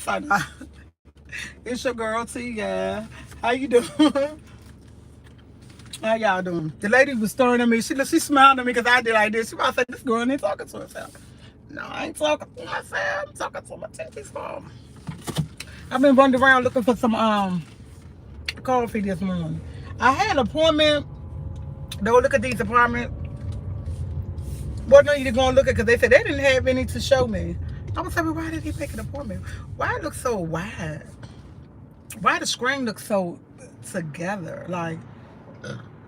like, nah. It's your girl T, yeah. How you doing? How y'all doing? The lady was staring at me. She smiled at me because I did like this. She might say, this girl ain't talking to herself. No, I ain't talking to myself. I'm talking to my TT's phone. I've been running around looking for some coffee this morning. I had an appointment. Don't look at these apartments. Well, no, you're going to look at because they said they didn't have any to show me. I was like, well, why did he make an appointment? Why it look so wide? Why the screen look so together? Like,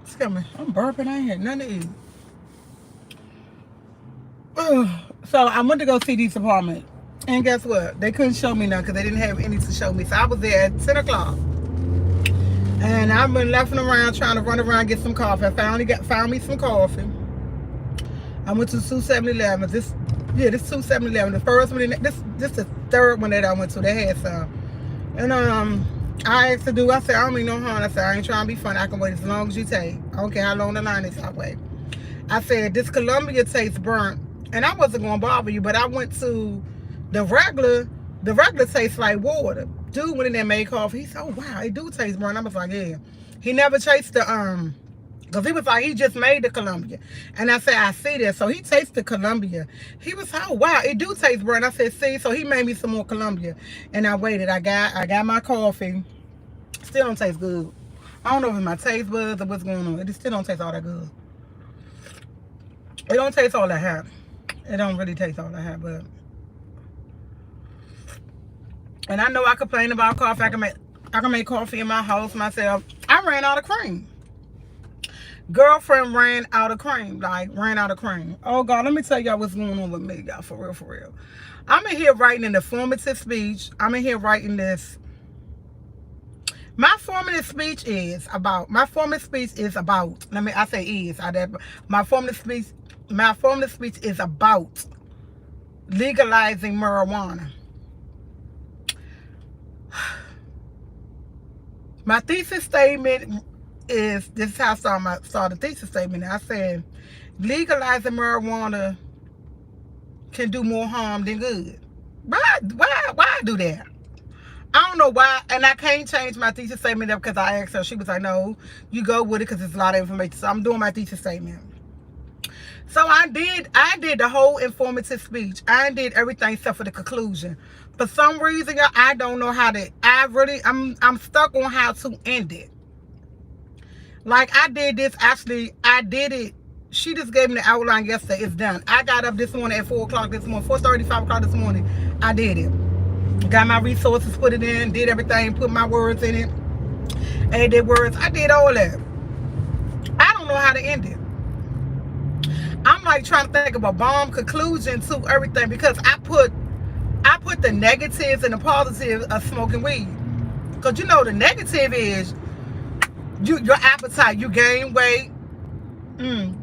excuse me, I'm burping. I ain't had nothing to eat. So I went to go see these apartments. And guess what? They couldn't show me none because they didn't have any to show me. So I was there at 10 o'clock. And I've been laughing around trying to run around and get some coffee. I found me some coffee. I went to 2-7-Eleven. This 2-7-Eleven. The first one, this the third one that I went to. They had some. And I asked the dude, I said, I don't mean no harm. I said, I ain't trying to be funny. I can wait as long as you take. I don't care how long the line is, I wait. I said, this Columbia tastes burnt. And I wasn't going to bother you, but I went to the regular tastes like water. Dude went in there and made coffee. He said, oh, wow, it do taste burnt. I was like, yeah. He never tasted the, because he was like, he just made the Columbia. And I said, I see that. So he tasted Columbia. He was like, oh, wow, it do taste burnt. I said, see. So he made me some more Columbia. And I waited. I got my coffee. Still don't taste good. I don't know if it's my taste buds or what's going on. It still don't taste all that good. It don't taste all that hot. It don't really taste all that hot, but. And I know I complain about coffee. I can make coffee in my house myself. I ran out of cream. Girlfriend ran out of cream. Like, ran out of cream. Oh, God, let me tell y'all what's going on with me, y'all. For real, for real. I'm in here writing an informative speech. I'm in here writing this. My formative speech is about, my formative speech is about legalizing marijuana. My thesis statement is, this is how I started the thesis statement. I said, legalizing marijuana can do more harm than good. Why do that? I don't know why, and I can't change my thesis statement up because I asked her. She was like, no, you go with it because it's a lot of information. So I'm doing my thesis statement. So I did the whole informative speech. I did everything except for the conclusion. For some reason, I don't know how to, I'm stuck on how to end it. Like I did this, actually, I did it. She just gave me the outline yesterday. It's done. I got up this morning at 4 o'clock this morning, 4:30, 5 o'clock this morning. I did it. Got my resources, put it in, did everything, put my words in it. Added words. I did all that. I don't know how to end it. I'm like trying to think of a bomb conclusion to everything because I put the negatives and the positives of smoking weed. Because you know the negative is your appetite, you gain weight.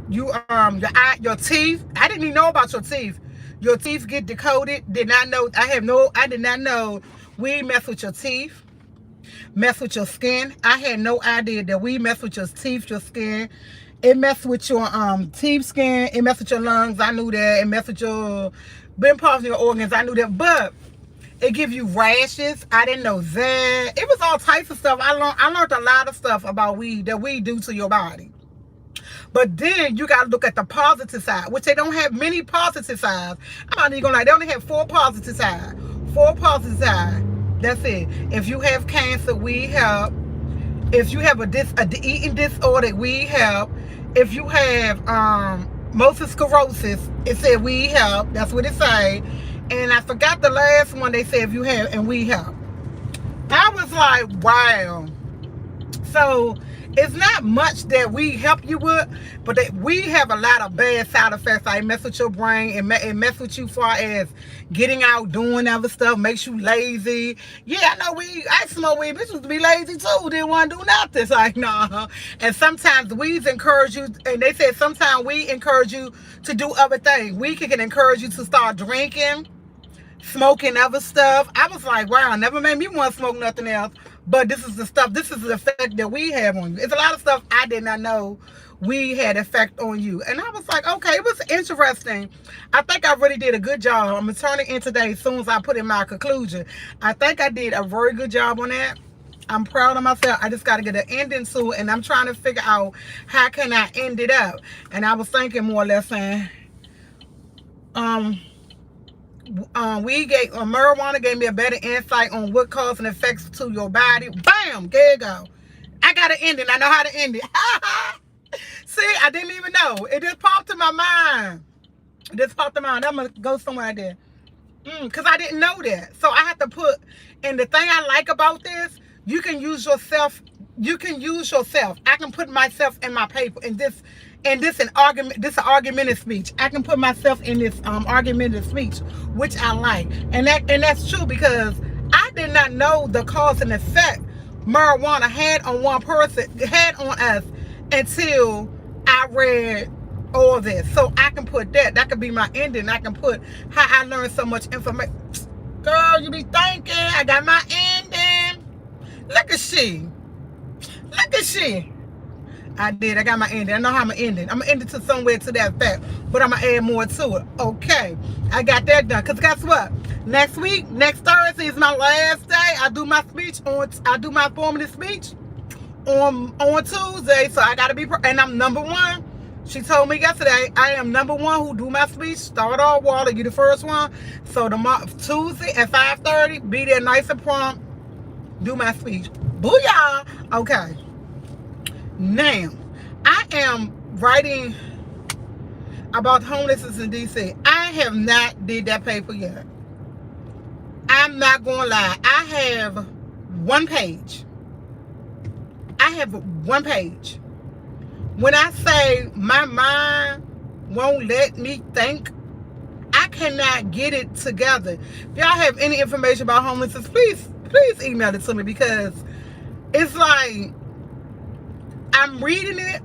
Your teeth. I didn't even know about your teeth. Your teeth get decoded. I did not know weed mess with your teeth, mess with your skin. I had no idea that weed mess with your teeth, your skin. It mess with your teeth, skin. It mess with your lungs. I knew that. It mess with your parts of your organs. I knew that. But it gives you rashes. I didn't know that. It was all types of stuff. I learned a lot of stuff about weed that weed do to your body. But then you got to look at the positive side, which they don't have many positive sides. I'm not even gonna lie, they only have 4 positive sides. 4 positive sides. That's it. If you have cancer, weed help. If you have a eating disorder, weed help. If you have multiple sclerosis, it said weed help. That's what it say. And I forgot the last one they said if you have, and weed help. I was like, wow. So it's not much that we help you with, but that we have a lot of bad side effects. Like mess with your brain and mess with you as far as getting out, doing other stuff, makes you lazy. Yeah, I know I smoke weed. Bitches to be lazy too. Didn't want to do nothing. It's like, nah. And sometimes weeds encourage you, and they said sometimes we encourage you to do other things. We can encourage you to start drinking, smoking other stuff. I was like, wow, never made me want to smoke nothing else. But this is the stuff, this is the effect that we have on you. It's a lot of stuff I did not know we had effect on you. And I was like, okay, it was interesting. I think I really did a good job. I'm going to turn it in today as soon as I put in my conclusion. I think I did a very good job on that. I'm proud of myself. I just got to get an ending to it. And I'm trying to figure out how can I end it up. And I was thinking more or less saying, marijuana gave me a better insight on what cause and effects to your body. Bam, there you go. I got to end it. I know how to end it. See, I didn't even know. It just popped in my mind. It just popped in my mind. I'm going to go somewhere there. Because I didn't know that. So I had to put, and the thing I like about this, you can use yourself. You can use yourself. I can put myself in my paper. And this an argument. This is an argumentative speech. I can put myself in this argumentative speech, which I like. And that's true because I did not know the cause and effect marijuana had on one person, had on us, until I read all this. So I can put that. That could be my ending. I can put how I learned so much information. Girl, you be thinking I got my ending. Look at she. Look at she. I did. I got my ending. I know how I'm going to end it. I'm going to end it to somewhere to that effect. But I'm going to add more to it. Okay. I got that done. Because guess what? Next week, next Thursday is my last day. I do my speech on, I do my formative speech on Tuesday. So I got to be, and I'm number one. She told me yesterday, I am number one who do my speech. Start off, Walter, you the first one. So Tuesday at 5:30, be there nice and prompt. Do my speech. Booyah! Okay. Now, I am writing about homelessness in D.C. I have not did that paper yet. I'm not going to lie. I have one page. I have one page. When I say my mind won't let me think, I cannot get it together. If y'all have any information about homelessness, please email it to me because it's like I'm reading it.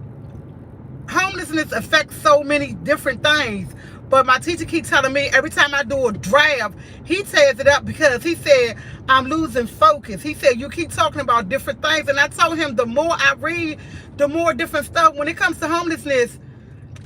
Homelessness affects so many different things. But my teacher keeps telling me every time I do a draft, he tears it up because he said, I'm losing focus. He said, you keep talking about different things. And I told him the more I read, the more different stuff. When it comes to homelessness,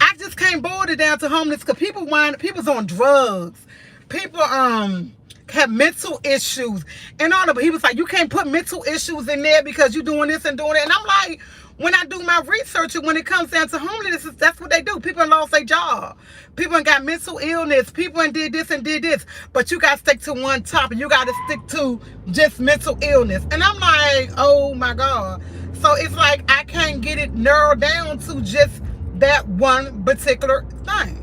I just can't boil it down to homeless because people's on drugs. People have mental issues. And all of it. He was like, you can't put mental issues in there because you're doing this and doing that. And I'm like, when I do my research, when it comes down to homelessness, that's what they do. People lost their job. People got mental illness. People did this and did this. But you got to stick to one topic. You got to stick to just mental illness. And I'm like, oh my God. So it's like I can't get it narrowed down to just that one particular thing.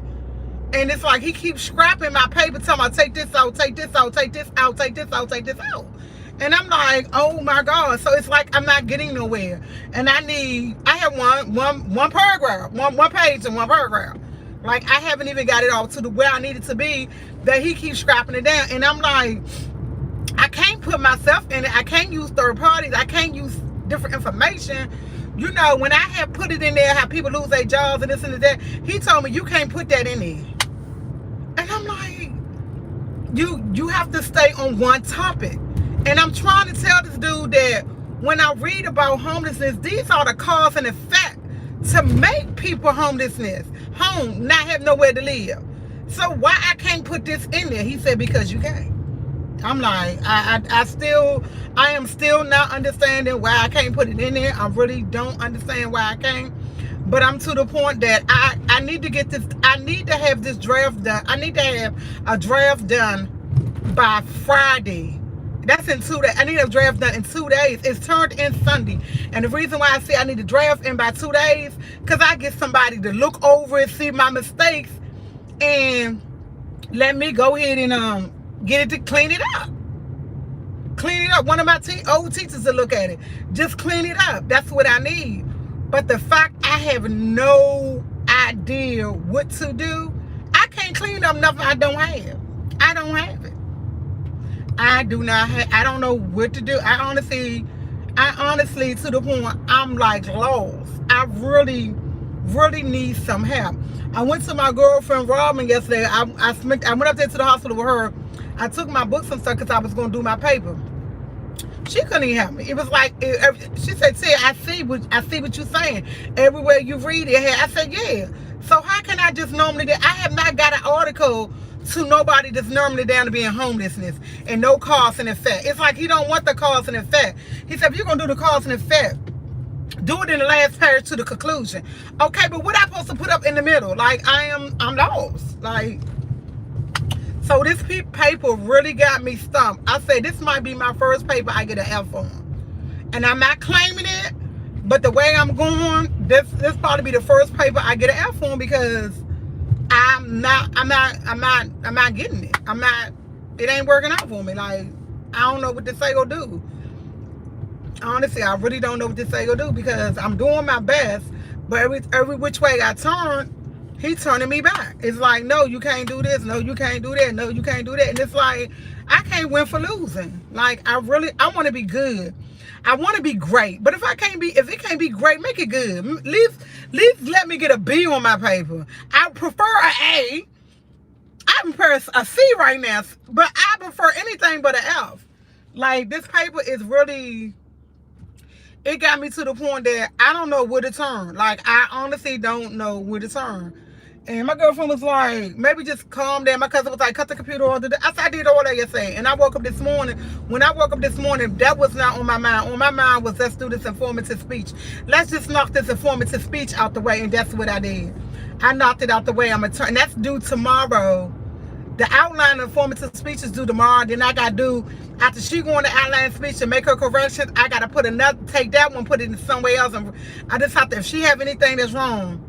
And it's like he keeps scrapping my paper, telling me, take this out, take this out, take this out, take this out, take this out. And I'm like, oh my God. So it's like I'm not getting nowhere. And I have one paragraph, one page and one paragraph. Like I haven't even got it all to the where I need it to be that he keeps scrapping it down. And I'm like, I can't put myself in it. I can't use third parties. I can't use different information. You know, when I have put it in there, how people lose their jobs and this and that, he told me you can't put that in there. And I'm like, you have to stay on one topic. And I'm trying to tell this dude that when I read about homelessness, these are the cause and effect to make people not have nowhere to live. So why I can't put this in there? He said, because you can't. I'm like, I am still not understanding why I can't put it in there. I really don't understand why I can't. But I'm to the point that I need to get this, I need to have this draft done. I need to have a draft done by Friday. That's in 2 days. I need a draft done in 2 days. It's turned in Sunday. And the reason why I say I need to draft in by 2 days, because I get somebody to look over it, see my mistakes, and let me go ahead and get it to clean it up. Clean it up. One of my old teachers to look at it. Just clean it up. That's what I need. But the fact I have no idea what to do, I can't clean up nothing I don't have. I don't have it. I do not have, I don't know what to do. I honestly, to the point, I'm like lost. I really need some help. I went to my girlfriend Robin yesterday. I went up there to the hospital with her. I took my books and stuff because I was going to do my paper. She couldn't even help me. It was like she said, "See, I see what you're saying. Everywhere you read it." I said, "Yeah." So how can I just normally? I have not got an article to nobody that's normally down to being homelessness and no cause and effect. It's like he don't want the cause and effect. He said, "If you're gonna do the cause and effect, do it in the last page to the conclusion." Okay, but what I supposed to put up in the middle? Like I'm lost. Like. So this paper really got me stumped. I say this might be my first paper I get an F on. And I'm not claiming it, but the way I'm going, this probably be the first paper I get an F on because I'm not getting it. It ain't working out for me. Like, I don't know what this thing gonna do. Honestly, I really don't know what this thing gonna do because I'm doing my best, but every which way I turn, he's turning me back. It's like, no, you can't do this. No, you can't do that. No, you can't do that. And it's like, I can't win for losing. Like, I want to be good. I want to be great. But if it can't be great, make it good. At least let me get a B on my paper. I prefer an A. I prefer a C right now, but I prefer anything but an F. Like, this paper is really, it got me to the point that I don't know where to turn. Like, I honestly don't know where to turn. And my girlfriend was like, maybe just calm down. My cousin was like, cut the computer on. I did all that yesterday. And I woke up this morning. When I woke up this morning, that was not on my mind. On my mind was, let's do this informative speech. Let's just knock this informative speech out the way. And that's what I did. I knocked it out the way. I'm going to turn. That's due tomorrow. The outline of informative speech is due tomorrow. Then I got to do, after she go on the outline speech and make her corrections, I got to put another, take that one, put it in somewhere else. And I just have to, if she have anything that's wrong,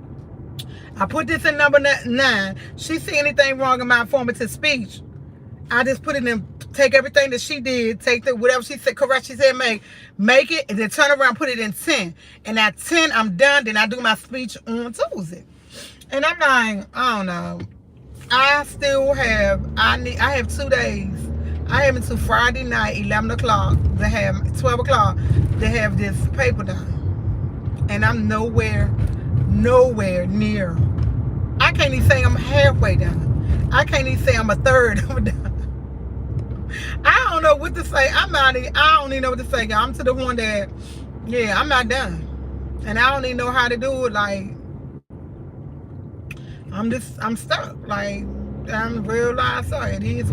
I put this in number 9. She see anything wrong in my informative speech, I just put it in, take everything that she did, take the whatever she said, correct, she said make it, and then turn around, put it in 10. And at 10, I'm done. Then I do my speech on Tuesday. And I'm like, I don't know. I have 2 days. I have until Friday night, 11 o'clock, to have 12 o'clock, to have this paper done. And I'm nowhere near. I can't even say I'm halfway done. I can't even say I'm a third of done. I don't know what to say. I don't even know what to say. I'm to the one that, yeah, I'm not done. And I don't even know how to do it. Like, I'm stuck. Like, I'm real life. Sorry, it is.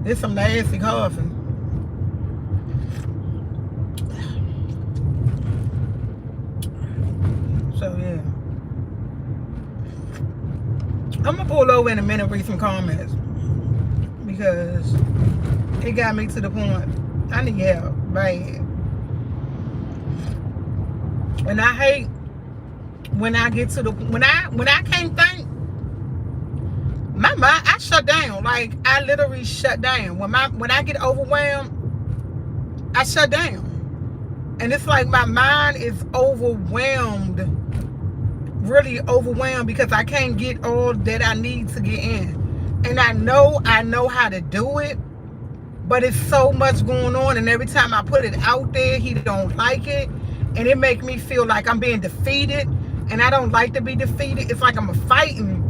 It's some nasty coffee. So yeah, I'm gonna pull over in a minute and read some comments because it got me to the point I need help, bad. And I hate when I get to the when I can't think, my mind, I shut down. Like, I literally shut down. When I get overwhelmed, I shut down. And it's like my mind is overwhelmed, really overwhelmed, because I can't get all that I need to get in. And I know how to do it, but it's so much going on, and every time I put it out there, he don't like it, and it make me feel like I'm being defeated, and I don't like to be defeated. It's like I'm fighting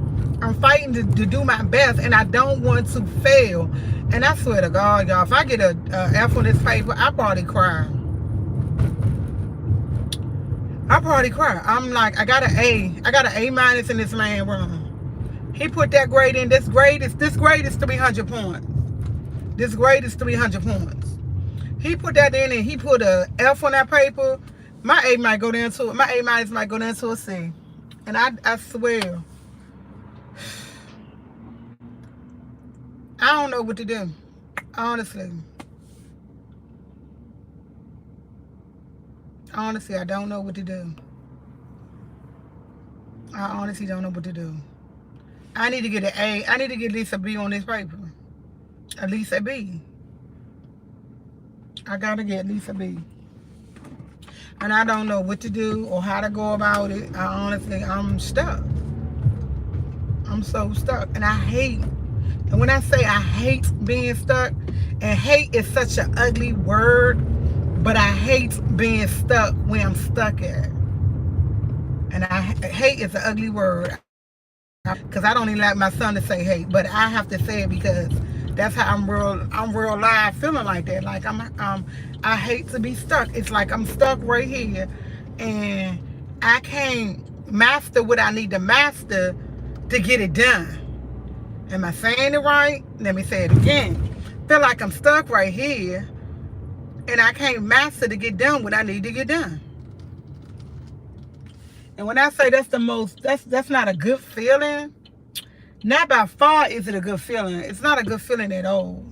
to do my best, and I don't want to fail. And I swear to God, y'all, if I get a F on this paper, I probably cry. I'm like, I got an A minus in this man room. He put that grade in. This grade is 300 points. This grade is 300 points. He put that in, and he put a F on that paper. My A might go down to, my A minus might go down to a C. And I swear, I don't know what to do. Honestly, I don't know what to do. I honestly don't know what to do. I need to get an A. I need to get at least a B on this paper. At least a B. I gotta get at least a B. And I don't know what to do or how to go about it. I'm stuck. I'm so stuck. And I hate, and when I say I hate being stuck, and hate is such an ugly word, but I hate being stuck where I'm stuck at. And hate is an ugly word, because I don't even like my son to say hate, but I have to say it because That's how I'm real live feeling like that. Like I hate to be stuck. It's like I'm stuck right here, and I can't master what I need to master to get it done. Am I saying it right? Let me say it again. Feel like I'm stuck right here, and I can't master to get done what I need to get done. And when I say that's not a good feeling. Not by far is it a good feeling. It's not a good feeling at all.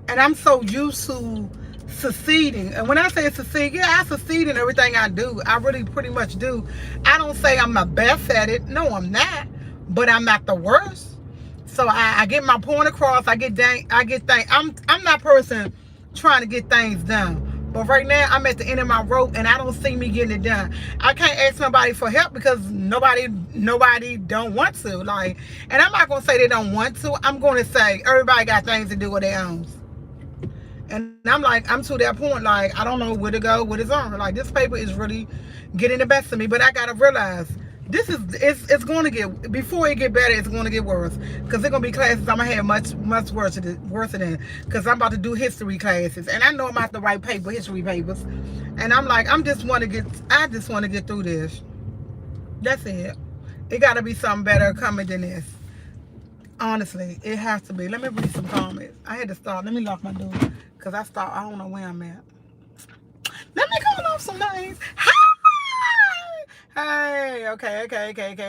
And I'm so used to succeeding. And when I say succeed, yeah, I succeed in everything I do. I really pretty much do. I don't say I'm the best at it. No, I'm not. But I'm not the worst. So I get my point across. I get things. I'm not a person trying to get things done. But right now, I'm at the end of my rope, and I don't see me getting it done. I can't ask nobody for help because nobody don't want to. Like, and I'm not gonna say they don't want to. I'm gonna say everybody got things to do with their own. And I'm to that point. Like, I don't know where to go, what is on. Like, this paper is really getting the best of me. But I gotta realize it's going to get, before it get better, it's going to get worse, because they're going to be classes I'm going to have much worse than, because I'm about to do history classes, and I know I'm about to write history papers, and I just want to get through this. That's it. It got to be something better coming than this. Honestly, it has to be. Let me read some comments. I had to stop. Let me lock my door, because I don't know where I'm at. Let me call off some names. Hey, okay.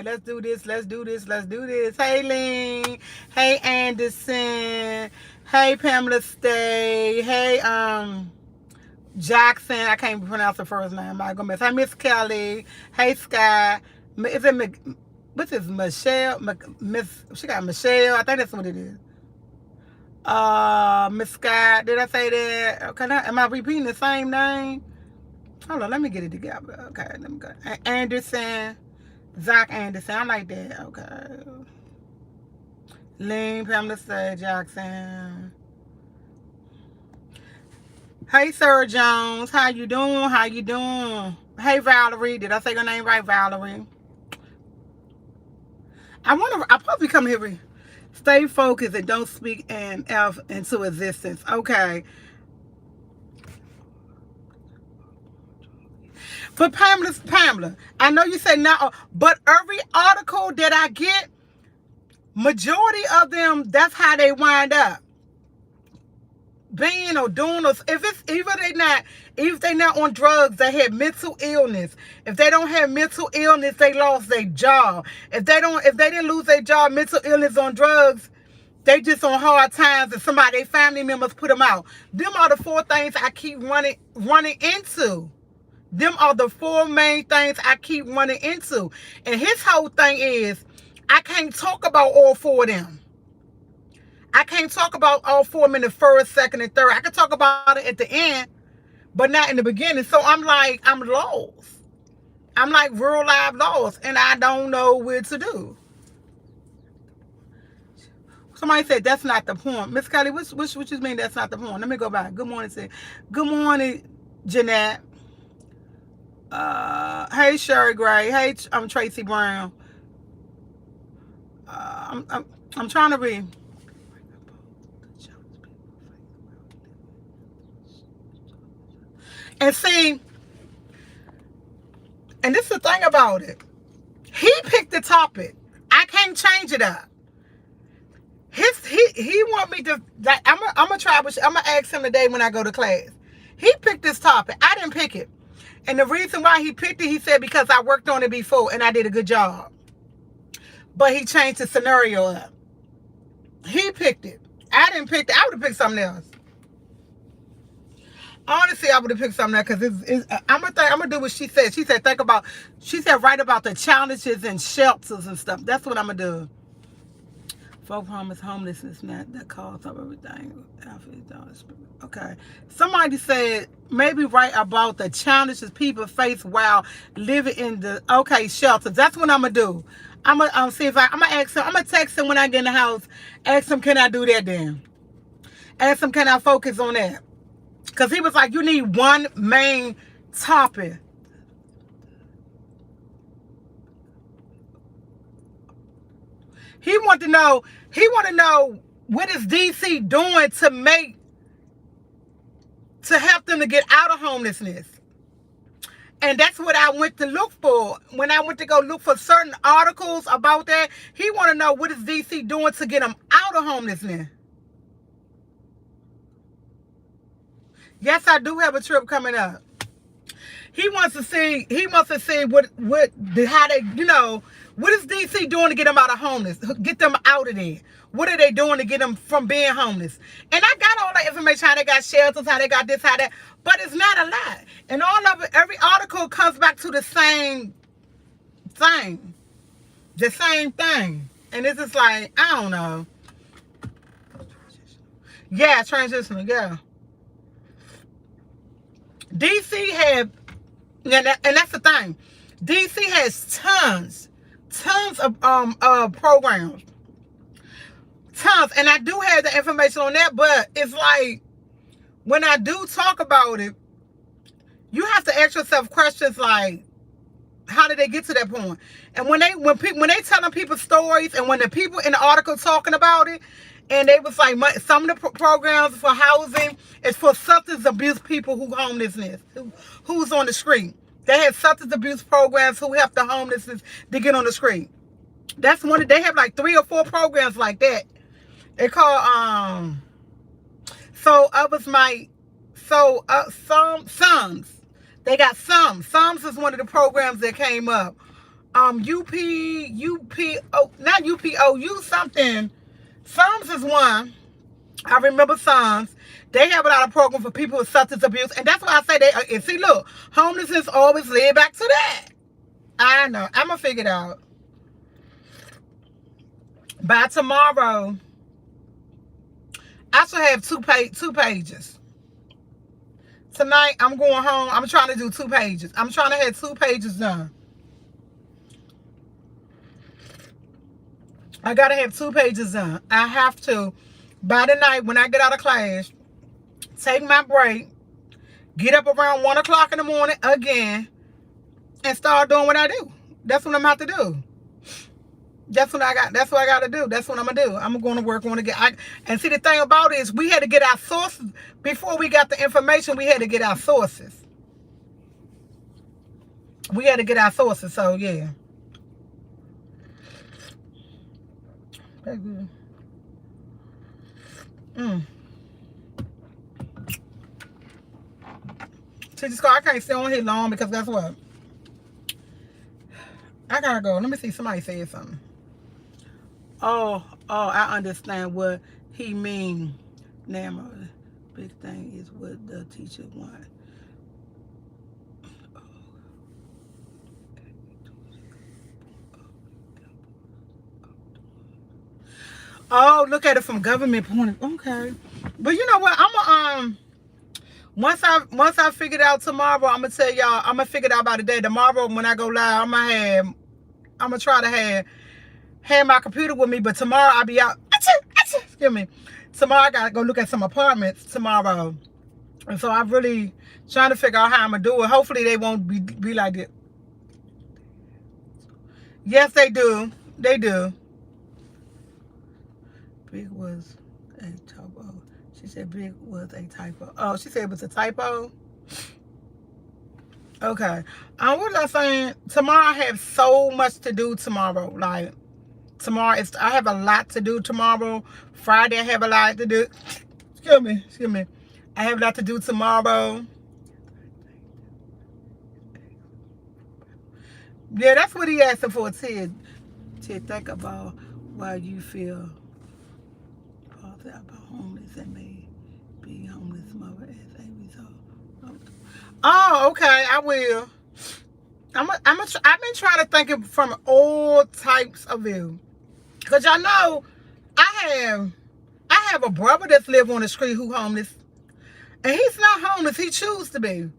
Let's do this. Hey, Ling. Hey, Anderson. Hey, Pamela Stay. Hey, Jackson. I can't pronounce the first name. I'm gonna miss. Hey, Miss Kelly. Hey, Sky. Is it what's this? Michelle? Miss? She got Michelle. I think that's what it is. Miss Sky. Did I say that? Am I repeating the same name? Hold on, let me get it together. Okay, let me go. Anderson, Zach Anderson. I like that. Okay. Lynn, Pamela State, Jackson. Hey, Sir Jones. How you doing? Hey, Valerie. Did I say your name right, Valerie? I probably come here. Stay focused and don't speak an F into existence. Okay. But Pamela, I know you say no, but every article that I get, majority of them, that's how they wind up being or doing. Or if they're not on drugs, they have mental illness. If they don't have mental illness, they lost their job. If they didn't lose their job, mental illness on drugs, they just on hard times, and their family members put them out. Them are the 4 things I keep running into. Them are the 4 main things I keep running into. And his whole thing is, I can't talk about all 4 of them. I can't talk about all 4 of them in the first, second, and third. I can talk about it at the end, but not in the beginning. So I'm lost. I'm like real live lost, and I don't know what to do. Somebody said that's not the point. Miss Kelly, what you mean that's not the point? Let me go back. Good morning, good morning, Jeanette. Hey, Sherry Gray. Hey, I'm Tracy Brown. I'm trying to be. And see, and this is the thing about it. He picked the topic. I can't change it up. He want me to. I'm gonna try. I'm gonna ask him today when I go to class. He picked this topic. I didn't pick it. And the reason why he picked it, he said, because I worked on it before and I did a good job. But he changed the scenario up. He picked it. I didn't pick it. I would have picked something else. Honestly, I would have picked something else, because I'm gonna do what she said. She said write about the challenges and shelters and stuff. That's what I'm gonna do. Folk promise homelessness, not the cause of everything. Okay. Somebody said maybe write about the challenges people face while living in the shelters. That's what I'm gonna do. I'm gonna see if I'm gonna ask him. I'm gonna text him when I get in the house. Ask him, can I do that then? Ask him, can I focus on that? Because he was like, you need one main topic. He want to know what is DC doing to help them to get out of homelessness? And that's what I went to look for. When I went to go look for certain articles about that, he want to know what is DC doing to get them out of homelessness. Yes, I do have a trip coming up. He wants to see how they, what is DC doing to get them out of homeless? Get them out of there. What are they doing to get them from being homeless? And I got all the information, how they got shelters, how they got this, how that, but it's not a lot. And all of it, every article comes back to the same thing. The same thing. And it's just like, I don't know. Yeah, transitional, yeah. DC have, and that's the thing. DC has tons of programs. Tons. And I do have the information on that, but it's like, when I do talk about it, you have to ask yourself questions like, how did they get to that point? And when they telling people stories, and when the people in the article talking about it, and they was like, some of the programs for housing is for substance abuse people who homelessness, who's on the street. They have substance abuse programs who help the homelessness to get on the street. That's they have like 3 or 4 programs like that. They call SUMS. They got SUMS. SUMS is one of the programs that came up. Not UPO, something. SUMS is one. I remember SUMS. They have a lot of programs for people with substance abuse, and that's why I say and see, look, homelessness always led back to that. I know. I'm gonna figure it out. By tomorrow, I should have two pages. Tonight, I'm going home. I'm trying to do 2 pages. I'm trying to have 2 pages done. I got to have 2 pages done. I have to, by the night, when I get out of class, take my break, get up around 1 o'clock in the morning again, and start doing what I do. That's what I'm about to do. That's what I got to do. That's what I'm gonna do. I'm going to work on it. And see, the thing about it is, we had to get our sources before we got the information. We had to get our sources. So yeah. That's good. Teacher's car. I can't stay on here long because guess what? I gotta go. Let me see. Somebody said something. Oh, I understand what he mean. Now, big thing is what the teacher want. Oh, look at it from government point of view. Okay. But you know what? once I figure it out tomorrow, I'm gonna tell y'all, I'm gonna figure it out by the day. Tomorrow when I go live, I'm gonna try to have my computer with me, but tomorrow I'll be out. Excuse me. Tomorrow I gotta go look at some apartments tomorrow. And so I'm really trying to figure out how I'm gonna do it. Hopefully they won't be like that. Yes, they do. They do. Big was a typo. She said big was a typo. Oh, she said it was a typo. Okay. What was I saying? Tomorrow I have so much to do tomorrow. Like tomorrow I have a lot to do tomorrow. Friday I have a lot to do. Excuse me. I have a lot to do tomorrow. Yeah, that's what he asking for, Ted. Ted, think about why you feel positive about homeless and may be homeless mother as a result. Oh, okay, I will. I've been trying to think of from all types of view. Cause y'all know, I have a brother that's live on the street who homeless. And he's not homeless, he chooses to be.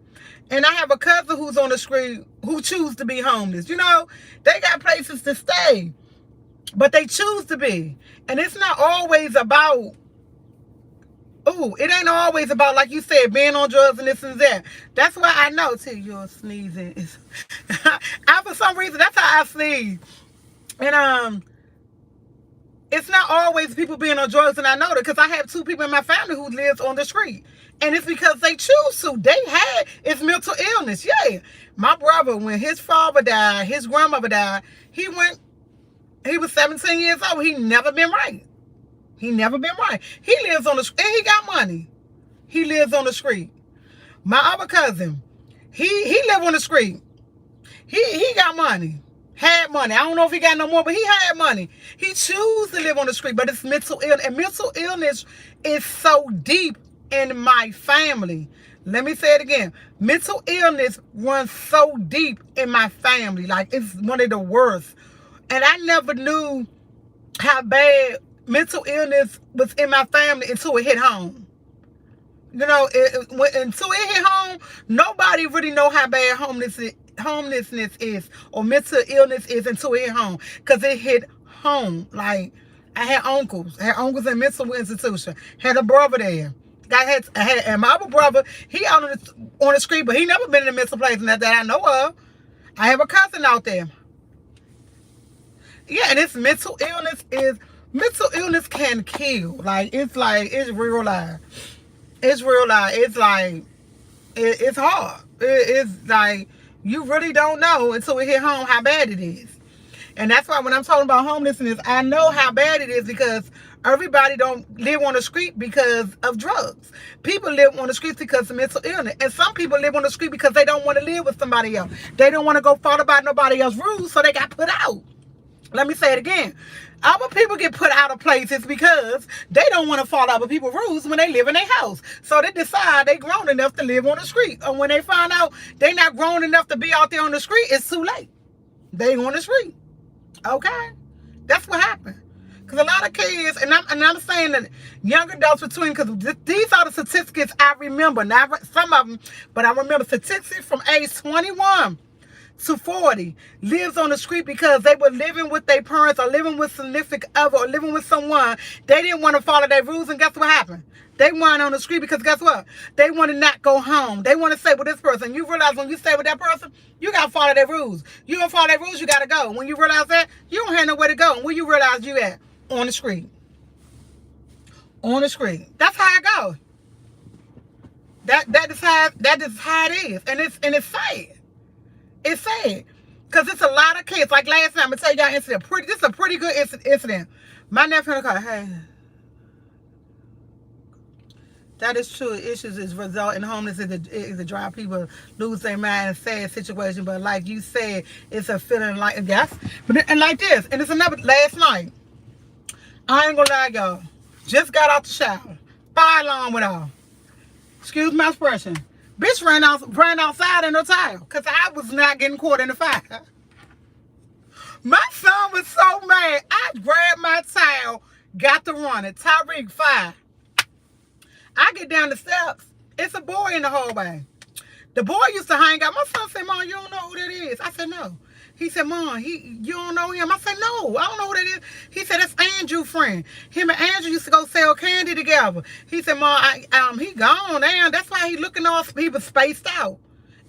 And I have a cousin who's on the street who choose to be homeless. You know, they got places to stay, but they choose to be. And it's not always about, it ain't always about, like you said, being on drugs and this and that. That's why I know, till you're sneezing. For some reason, that's how I sneeze. And It's not always people being on drugs, and I know that because I have 2 people in my family who lives on the street. And it's because they choose to. It's mental illness. Yeah. My brother, when his father died, his grandmother died, he was 17 years old. He never been right. He never been right. He lives on the street, and he got money. He lives on the street. My other cousin, he live on the street. He got money. Had money. I don't know if he got no more, but he had money. He chose to live on the street, but it's mental illness. And mental illness is so deep in my family. Let me say it again. Mental illness runs so deep in my family. Like, it's one of the worst. And I never knew how bad mental illness was in my family until it hit home. You know, until it hit home, nobody really know how bad homelessness is or mental illness is until it hit home. Because it hit home. Like, I had uncles in mental institution. Had a brother there. And my other brother, he out on the street, but he never been in a mental place that I know of. I have a cousin out there. Yeah, and it's mental illness can kill. It's real life. It's real life. It's like, it's hard. It's like, you really don't know until it hit home how bad it is. And that's why when I'm talking about homelessness, I know how bad it is because everybody don't live on the street because of drugs. People live on the streets because of mental illness. And some people live on the street because they don't want to live with somebody else. They don't want to go follow by nobody else's rules, so they got put out. Let me say it again. Our people get put out of places because they don't want to follow other people's rules when they live in their house. So they decide they grown enough to live on the street. And when they find out they not grown enough to be out there on the street, it's too late. They on the street. Okay? That's what happened. Because a lot of kids, and I'm saying that young adults between, because these are the statistics I remember. Not some of them, but I remember statistics from age 21 to 40 lives on the street because they were living with their parents or living with significant other or living with someone. They didn't want to follow their rules, and guess what happened? They went on the street because guess what? They want to not go home. They want to stay with this person. You realize when you stay with that person, you got to follow their rules. You don't follow their rules, you got to go. When you realize that, you don't have nowhere to go. And where you realize you at? On the street. On the street. That's how it goes. That is how it is. And it's sad. It's sad. Because it's a lot of kids. Like last time, I'm going to tell you incident. This is a pretty good incident. My nephew in the car, hey. That is true. Issues is result in homelessness is to drive people lose their mind in sad situation. But like you said, it's a feeling like, yes. And like this. And it's another, last night. I ain't gonna lie, y'all. Just got out the shower. Fire alarm went off. Excuse my expression. Bitch ran outside in her towel. Because I was not getting caught in the fire. My son was so mad. I grabbed my towel, got to running. Tyreek, fire. I get down the steps. It's a boy in the hallway. The boy used to hang out. My son said, Mom, you don't know who that is? I said, no. He said, Mom, you don't know him? I said, no, I don't know who that is. He said, that's Andrew's friend. Him and Andrew used to go sell candy together. He said, Mom, he gone now. That's why he looking off. He was spaced out.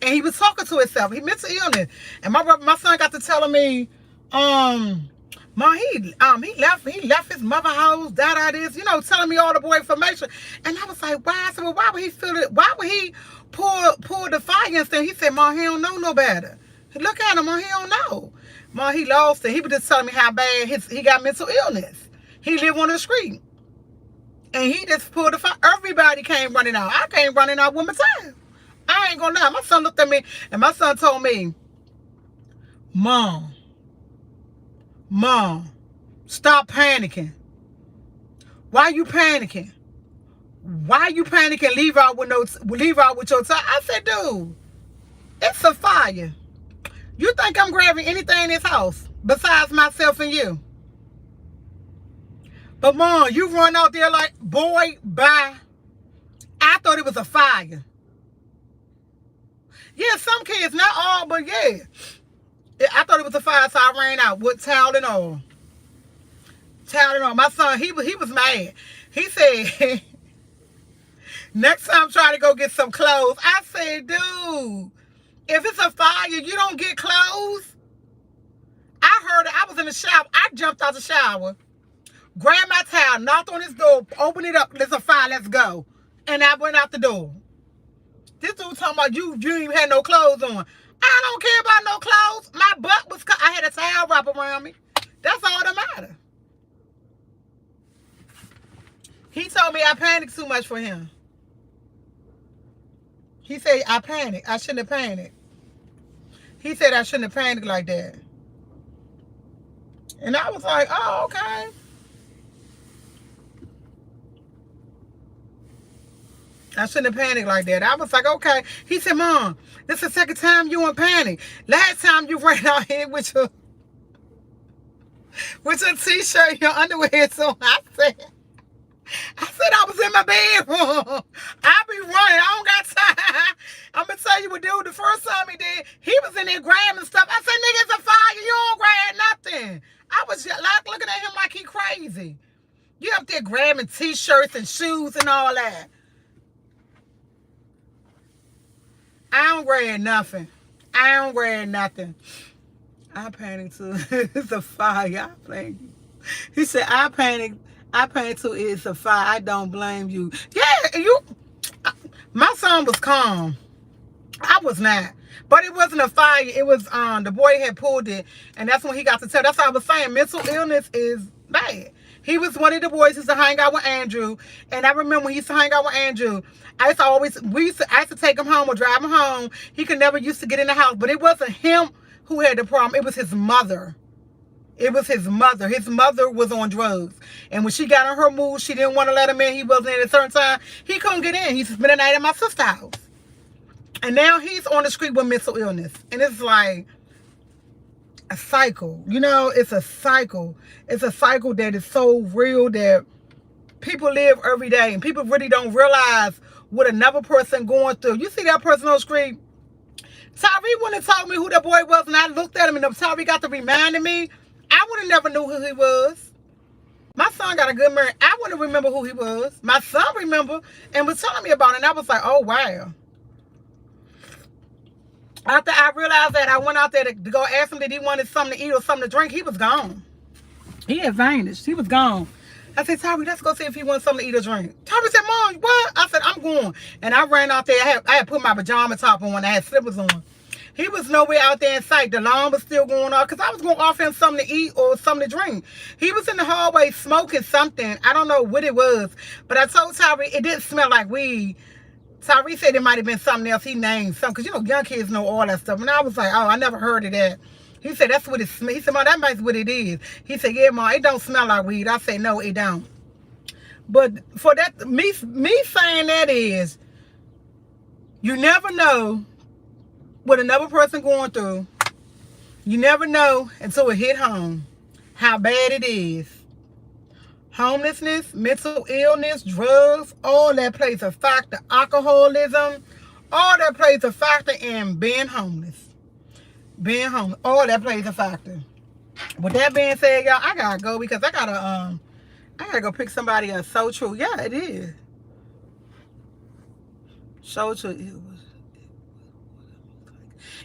And he was talking to himself. He mental illness. And my son got to telling me, Mom, he left his mother house, this, telling me all the boy information. And I was like, why? I said, well, why would he feel it? Why would he pull the fire against him? He said, Mom, he don't know no better. Look at him, Mom, he don't know. Mom, he lost it. He was just telling me how bad he got mental illness. He lived on the street. And he just pulled the fire. Everybody came running out. I came running out with my time. I ain't gonna lie. My son looked at me and my son told me, Mom, stop panicking. Why you panicking? Why you panicking? Leave out with your time. I said, dude, it's a fire. You think I'm grabbing anything in this house besides myself and you? But Mom, you run out there like, boy, bye. I thought it was a fire. Yeah, some kids, not all, but yeah. I thought it was a fire, so I ran out with towel and all. Towel and all. My son, he was mad. He said, next time try to go get some clothes. I said, dude, if it's a fire, you don't get clothes. I heard it. I was in the shower. I jumped out the shower, grabbed my towel, knocked on his door, opened it up. There's a fire, let's go. And I went out the door. This dude talking about you even had no clothes on. I don't care about no clothes. My butt was cut. I had a towel wrap around me. That's all that matters. He told me I panicked too much for him. He said I panicked. I shouldn't have panicked. He said I shouldn't have panicked like that. And I was like, oh, okay. I shouldn't have panicked like that. I was like, okay. He said, Mom, this is the second time you in panic. Last time you ran out here with your t-shirt and your underwear. So I said I was in my bedroom. I be running. I don't got time. I'm going to tell you what dude, the first time he did, he was in there grabbing stuff. I said, nigga, it's a fire. You don't grab nothing. I was just like looking at him like he crazy. You up there grabbing t-shirts and shoes and all that. I don't grab nothing. I don't grab nothing. I panicked too. It's a fire. I panicked. He said, I panicked too. It's a fire. I don't blame you. Yeah, my son was calm. I was not. But it wasn't a fire. It was the boy had pulled it. And that's when he got to tell. That's what I was saying. Mental illness is bad. He was one of the boys who used to hang out with Andrew. And I remember when he used to hang out with Andrew, I used to take him home or drive him home. He could never used to get in the house. But it wasn't him who had the problem. It was his mother. It was his mother. His mother was on drugs. And when she got on her mood, she didn't want to let him in. He wasn't in at a certain time. He couldn't get in. He spent the night at my sister's house. And now he's on the street with mental illness. And it's like a cycle. You know, it's a cycle. It's a cycle that is so real that people live every day. And people really don't realize what another person going through. You see that person on the street? Tyree wouldn't have told me who that boy was. And I looked at him and Tyree got to reminding me. I would have never knew who he was. My son got a good memory. I wouldn't remember who he was. My son remembered and was telling me about it. And I was like, oh, wow. After I realized that, I went out there to go ask him that he wanted something to eat or something to drink. He was gone. He had vanished. He was gone. I said, Tyree, let's go see if he wants something to eat or drink. Tyree said, Mom, what? I said, I'm going. And I ran out there. I had put my pajama top on when I had slippers on. He was nowhere out there in sight. The alarm was still going off because I was going to offer him something to eat or something to drink. He was in the hallway smoking something. I don't know what it was. But I told Tyree it didn't smell like weed. Tyree said it might have been something else. He named something. Because, you know, young kids know all that stuff. And I was like, oh, I never heard of that. He said, that's what it smells. He said, Mom, that might be what it is. He said, yeah, Mom, it don't smell like weed. I said, no, it don't. But for that, me saying that is, you never know what another person going through. You never know until it hit home how bad it is. Homelessness, mental illness, drugs, all that plays a factor. Alcoholism, all that plays a factor in being homeless. Being homeless, all that plays a factor. With that being said, y'all, I gotta go because I gotta go pick somebody up. So true. Yeah, it is. So true.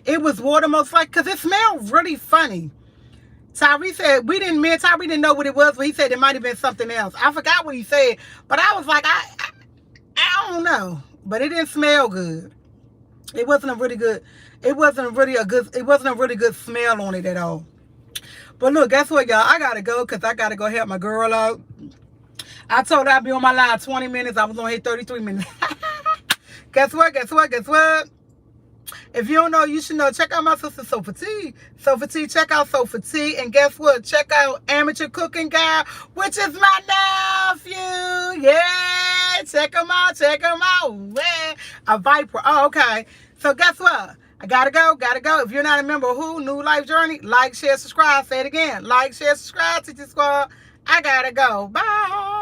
It was water most like because it smelled really funny. Tyree said me and Tyree didn't know what it was, but he said it might have been something else. I forgot what he said, but I was like, I don't know. But it didn't smell good. It wasn't a really good smell on it at all. But look, guess what, y'all? I gotta go because I gotta go help my girl out. I told her I'd be on my line 20 minutes. I was on here 33 minutes. Guess what? If you don't know, you should know. Check out my sister Sofa T. Sofa T, check out Sofa T. And guess what? Check out Amateur Cooking Guy, which is my nephew. Yeah, check him out. Yeah. A Viper. Oh, okay. So guess what? I gotta go. If you're not a member of who, New Life Journey, like, share, subscribe. Say it again. Like, share, subscribe, Teacher Squad. I gotta go. Bye.